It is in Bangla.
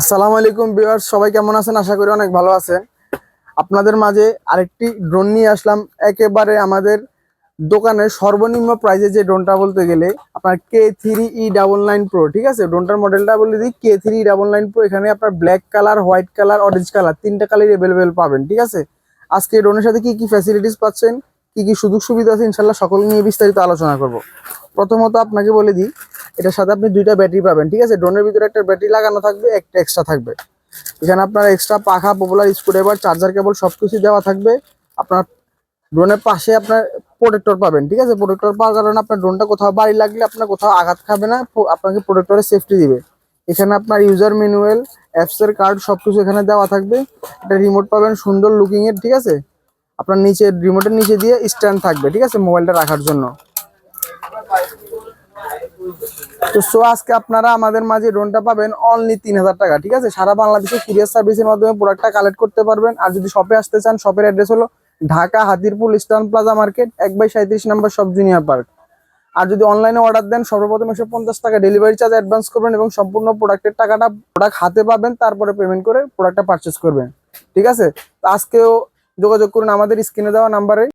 আসসালামু আলাইকুম ভিউয়ার্স, সবাই কেমন আছেন? আশা করি অনেক ভালো আছেন। আপনাদের মাঝে আরেকটি ড্রোন নিয়ে আসলাম। একেবারে আমাদের দোকানের সর্বনিম্ন প্রাইসে যে ড্রোনটা বলতে গেলে আপনার K3E99 Pro, ঠিক আছে? ড্রোনটার মডেলটা বলে দিই, K3E99 Pro। এখানে আপনার black colour, white colour, orange colour, তিনটা কালার অ্যাভেলেবেল পাবেন, ঠিক আছে? আজকে এই ড্রোনের সাথে কি কি ফ্যাসিলিটিস পাচ্ছেন, কি কি সুযোগ সুবিধা আছে, ইনশাল্লাহ সকল নিয়ে বিস্তারিত আলোচনা করব। প্রথমত আপনাকে বলে দিই, এটার সাথে আপনি দুইটা ব্যাটারি পাবেন, ঠিক আছে? ড্রোনের ভিতরে একটা ব্যাটারি লাগানো থাকবে, একটা এক্সট্রা থাকবে। এখানে আপনার এক্সট্রা পাখা, পপুলার স্ক্রুড্রাইভার, চার্জার কেবল সবকিছু দেওয়া থাকবে। আপনার ড্রোনের পাশে আপনার প্রোটেক্টর পাবেন, ঠিক আছে? প্রোটেক্টর পাওয়ার কারণে আপনার ড্রোনটা কোথাও বাড়ি লাগলে আপনার কোথাও আঘাত খাবে না, আপনাকে প্রোটেক্টরের সেফটি দিবে। এখানে আপনার ইউজার ম্যানুয়াল, অ্যাপসের কার্ড সবকিছু এখানে দেওয়া থাকবে। একটা রিমোট পাবেন সুন্দর লুকিং এর, ঠিক আছে? আপনার নিচে রিমোটের নিচে দিয়ে স্ট্যান্ড থাকবে, ঠিক আছে, মোবাইলটা রাখার জন্য। তো আজকে আপনারা আমাদের মাঝে ড্রোনটা পাবেন অনলি 3000 টাকা, ঠিক আছে? সারা বাংলাদেশে কুরিয়ার সার্ভিসের মাধ্যমে প্রোডাক্টটা কালেক্ট করতে পারবেন। আর যদি শপে আসতে চান, শপের অ্যাড্রেস হলো Dhaka Hatirpool Eastern Plaza market, 1/37 number shop, junior park. আর যদি অনলাইনে অর্ডার দেন, সর্বপ্রথম 150 টাকা ডেলিভারি চার্জ অ্যাডভান্স করবেন এবং সম্পূর্ণ প্রোডাক্টের টাকাটা প্রোডাক্ট হাতে পাবেন, তারপরে পেমেন্ট করে প্রোডাক্টটা পারচেস করবেন, ঠিক আছে? তো আজকেও যোগাযোগ করুন আমাদের স্ক্রিনে দেওয়া নাম্বারে।